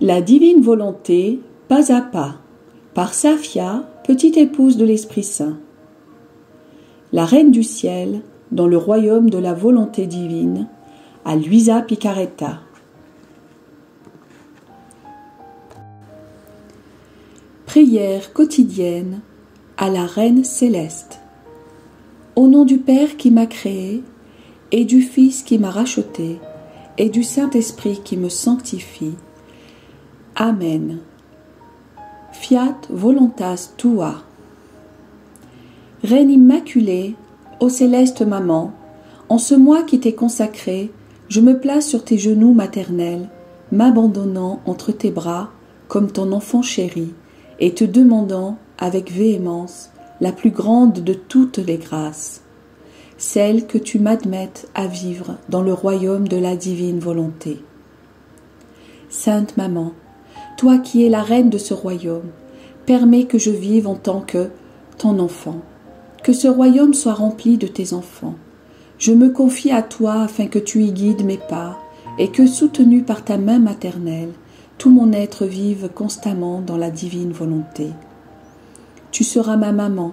La divine volonté, pas à pas, par Safia, petite épouse de l'Esprit Saint. La Reine du Ciel, dans le royaume de la volonté divine, à Luisa Picaretta. Prière quotidienne à la Reine céleste. Au nom du Père qui m'a créé, et du Fils qui m'a racheté, et du Saint-Esprit qui me sanctifie. Amen. Fiat voluntas tua. Reine immaculée, ô céleste maman, en ce mois qui t'est consacré, je me place sur tes genoux maternels, m'abandonnant entre tes bras comme ton enfant chéri, et te demandant avec véhémence la plus grande de toutes les grâces, celle que tu m'admettes à vivre dans le royaume de la divine volonté. Sainte Maman, toi qui es la reine de ce royaume, permets que je vive en tant que ton enfant, que ce royaume soit rempli de tes enfants. Je me confie à toi afin que tu y guides mes pas et que, soutenu par ta main maternelle, tout mon être vive constamment dans la divine volonté. Tu seras ma maman.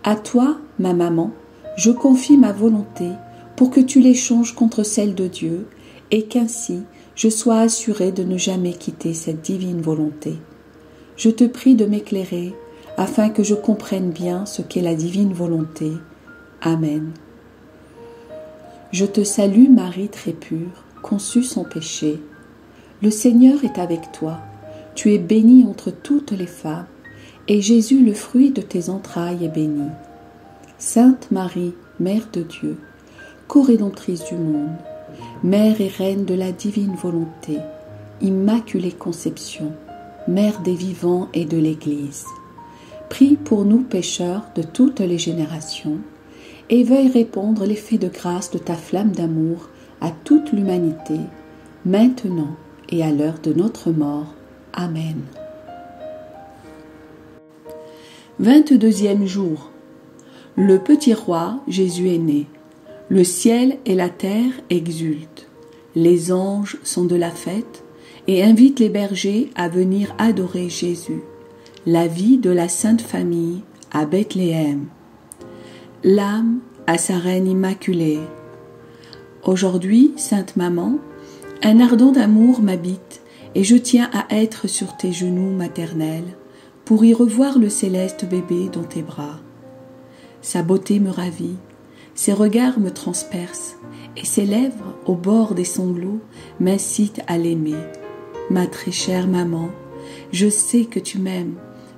À toi, ma maman, je confie ma volonté pour que tu l'échanges contre celle de Dieu et qu'ainsi je sois assurée de ne jamais quitter cette divine volonté. Je te prie de m'éclairer afin que je comprenne bien ce qu'est la divine volonté. Amen. Je te salue Marie très pure, conçue sans péché. Le Seigneur est avec toi. Tu es bénie entre toutes les femmes, et Jésus, le fruit de tes entrailles, est béni. Sainte Marie, Mère de Dieu, co-rédemptrice du monde, Mère et Reine de la divine volonté, Immaculée Conception, Mère des vivants et de l'Église, prie pour nous pécheurs de toutes les générations, et veuille répandre l'effet de grâce de ta flamme d'amour à toute l'humanité, maintenant et à l'heure de notre mort. Amen. 22e jour. Le petit roi Jésus est né. Le ciel et la terre exultent. Les anges sont de la fête et invitent les bergers à venir adorer Jésus, la vie de la Sainte Famille à Bethléem. L'âme à sa Reine Immaculée. Aujourd'hui, Sainte Maman, un ardent d'amour m'habite et je tiens à être sur tes genoux maternels pour y revoir le céleste bébé dans tes bras. Sa beauté me ravit, ses regards me transpercent et ses lèvres, au bord des sanglots, m'incitent à l'aimer. Ma très chère maman, je sais que tu m'aimes.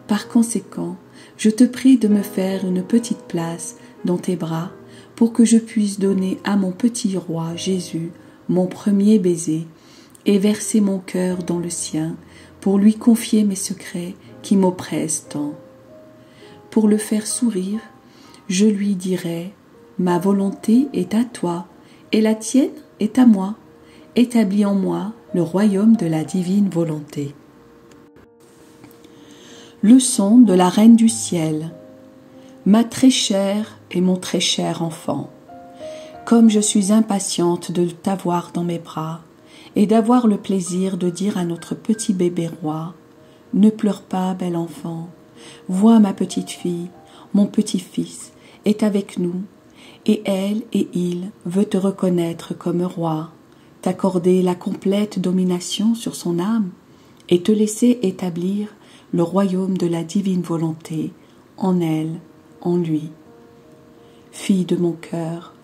Par conséquent, je te prie de me faire une petite place dans tes bras pour que je puisse donner à mon petit roi Jésus mon premier baiser et verser mon cœur dans le sien pour lui confier mes secrets qui m'oppressent tant. Pour le faire sourire, je lui dirai « Ma volonté est à toi et la tienne est à moi. Établis en moi le royaume de la divine volonté. » Leçon de la Reine du Ciel. Ma très chère et mon très cher enfant, comme je suis impatiente de t'avoir dans mes bras et d'avoir le plaisir de dire à notre petit bébé roi « Ne pleure pas, bel enfant, vois ma petite fille, mon petit-fils est avec nous, et elle et il veut te reconnaître comme roi, t'accorder la complète domination sur son âme et te laisser établir le royaume de la divine volonté en elle, en lui. Fille de mon cœur,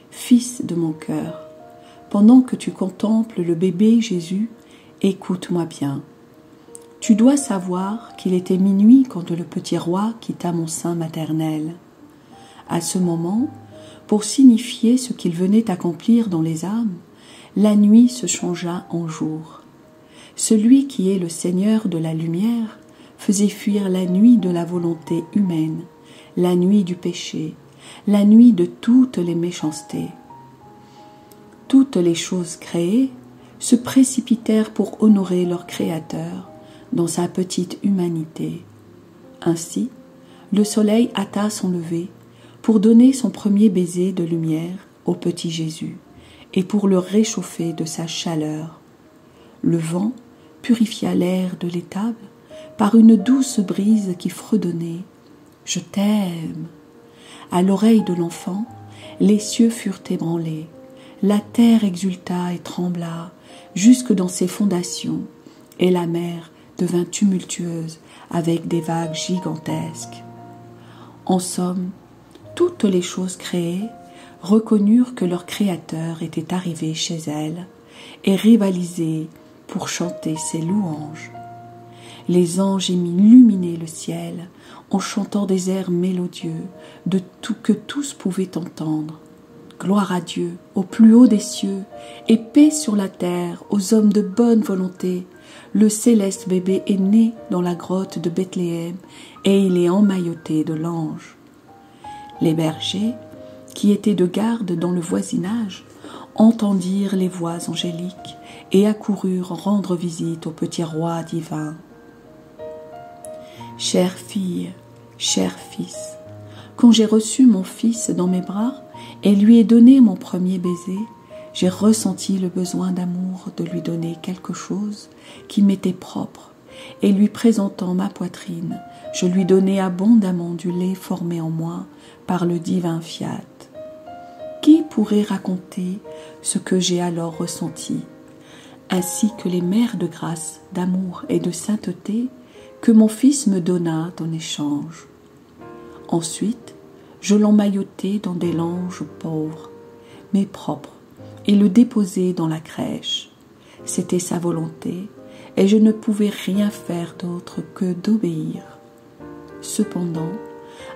fils de mon cœur, pendant que tu contemples le bébé Jésus, écoute-moi bien. Tu dois savoir qu'il était minuit quand le petit roi quitta mon sein maternel. À ce moment, pour signifier ce qu'il venait accomplir dans les âmes, la nuit se changea en jour. Celui qui est le Seigneur de la lumière faisait fuir la nuit de la volonté humaine, la nuit du péché, la nuit de toutes les méchancetés. Toutes les choses créées se précipitèrent pour honorer leur Créateur dans sa petite humanité. Ainsi, le soleil hâta son lever pour donner son premier baiser de lumière au petit Jésus et pour le réchauffer de sa chaleur. Le vent purifia l'air de l'étable par une douce brise qui fredonnait « Je t'aime ». À l'oreille de l'enfant, les cieux furent ébranlés, la terre exulta et trembla jusque dans ses fondations, et la mer devint tumultueuse avec des vagues gigantesques. En somme, toutes les choses créées reconnurent que leur Créateur était arrivé chez elles et rivalisaient pour chanter ses louanges. Les anges illuminaient le ciel en chantant des airs mélodieux de tout que tous pouvaient entendre. Gloire à Dieu au plus haut des cieux et paix sur la terre aux hommes de bonne volonté. Le céleste bébé est né dans la grotte de Bethléem et il est emmailloté de l'ange. Les bergers, qui étaient de garde dans le voisinage, entendirent les voix angéliques et accoururent rendre visite au petit roi divin. Chère fille, cher fils, quand j'ai reçu mon fils dans mes bras et lui ai donné mon premier baiser, j'ai ressenti le besoin d'amour de lui donner quelque chose qui m'était propre, et lui présentant ma poitrine, je lui donnai abondamment du lait formé en moi par le divin fiat. Qui pourrait raconter ce que j'ai alors ressenti, ainsi que les mers de grâce, d'amour et de sainteté que mon fils me donna en échange. Ensuite, je l'emmaillotai dans des langes pauvres, mais propres, et le déposai dans la crèche. C'était sa volonté, et je ne pouvais rien faire d'autre que d'obéir. Cependant,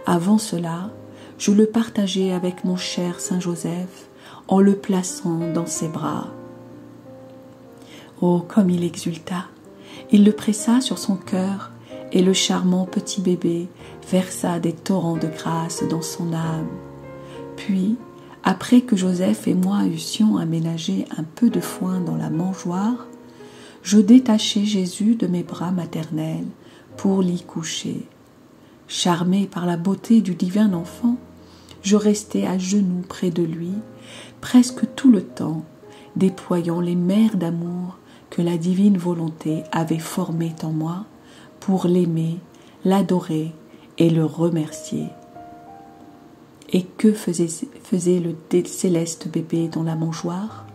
avant cela, je le partageai avec mon cher Saint Joseph en le plaçant dans ses bras. Oh, comme il exulta! Il le pressa sur son cœur et le charmant petit bébé versa des torrents de grâce dans son âme. Puis, après que Joseph et moi eussions aménagé un peu de foin dans la mangeoire, je détachai Jésus de mes bras maternels pour l'y coucher. Charmé par la beauté du divin enfant, je restai à genoux près de lui, presque tout le temps, déployant les mers d'amour que la divine volonté avait formées en moi pour l'aimer, l'adorer et le remercier. Et que faisait le céleste bébé dans la mangeoire?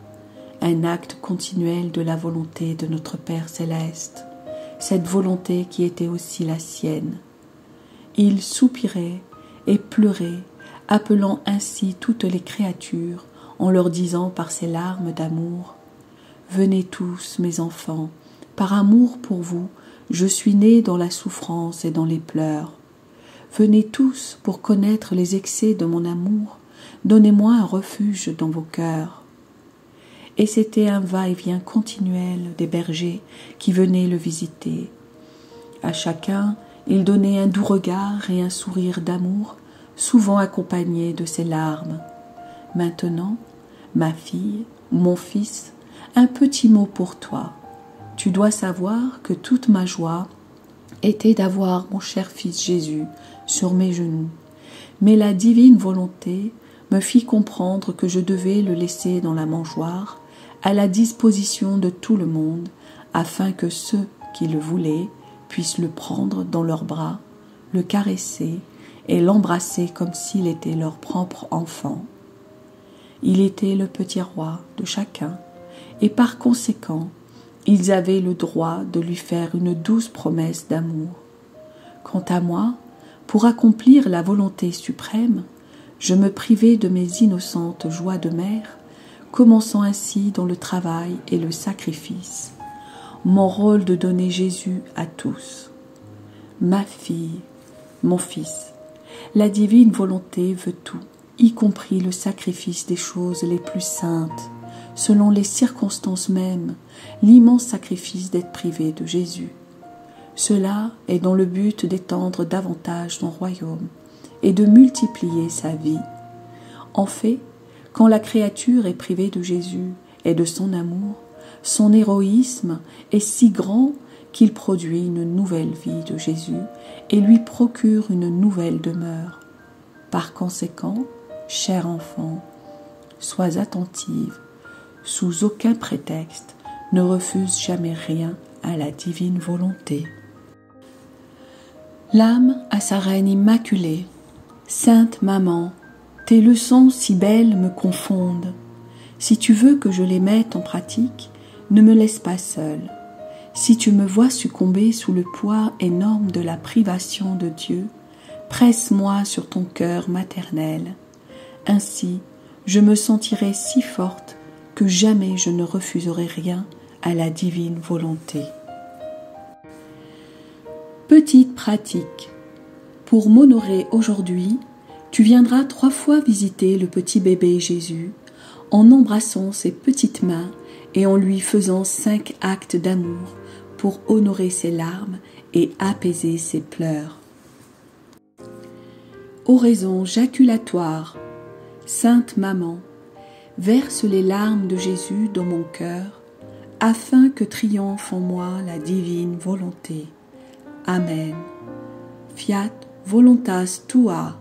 Un acte continuel de la volonté de notre Père céleste, cette volonté qui était aussi la sienne. Il soupirait et pleurait, appelant ainsi toutes les créatures en leur disant par ses larmes d'amour « Venez tous, mes enfants, par amour pour vous, je suis né dans la souffrance et dans les pleurs. Venez tous pour connaître les excès de mon amour, donnez-moi un refuge dans vos cœurs. » Et c'était un va-et-vient continuel des bergers qui venaient le visiter. À chacun, il donnait un doux regard et un sourire d'amour, souvent accompagné de ses larmes. Maintenant, ma fille, mon fils, un petit mot pour toi. Tu dois savoir que toute ma joie était d'avoir mon cher fils Jésus sur mes genoux. Mais la divine volonté me fit comprendre que je devais le laisser dans la mangeoire, à la disposition de tout le monde, afin que ceux qui le voulaient puissent le prendre dans leurs bras, le caresser et l'embrasser comme s'il était leur propre enfant. Il était le petit roi de chacun, et par conséquent, ils avaient le droit de lui faire une douce promesse d'amour. Quant à moi, pour accomplir la volonté suprême, je me privai de mes innocentes joies de mère, commençant ainsi dans le travail et le sacrifice, mon rôle de donner Jésus à tous. Ma fille, mon fils, la divine volonté veut tout, y compris le sacrifice des choses les plus saintes, selon les circonstances mêmes, l'immense sacrifice d'être privé de Jésus. Cela est dans le but d'étendre davantage son royaume et de multiplier sa vie. En fait, quand la créature est privée de Jésus et de son amour, son héroïsme est si grand qu'il produit une nouvelle vie de Jésus et lui procure une nouvelle demeure. Par conséquent, cher enfant, sois attentive, sous aucun prétexte, ne refuse jamais rien à la divine volonté. L'âme à sa reine immaculée, Sainte Maman, tes leçons si belles me confondent. Si tu veux que je les mette en pratique, ne me laisse pas seule. Si tu me vois succomber sous le poids énorme de la privation de Dieu, presse-moi sur ton cœur maternel. Ainsi, je me sentirai si forte que jamais je ne refuserai rien à la divine volonté. Petite pratique. Pour m'honorer aujourd'hui, tu viendras 3 fois visiter le petit bébé Jésus en embrassant ses petites mains et en lui faisant 5 actes d'amour pour honorer ses larmes et apaiser ses pleurs. Oraison jaculatoire. Sainte Maman, verse les larmes de Jésus dans mon cœur, afin que triomphe en moi la divine volonté. Amen. Fiat voluntas tua.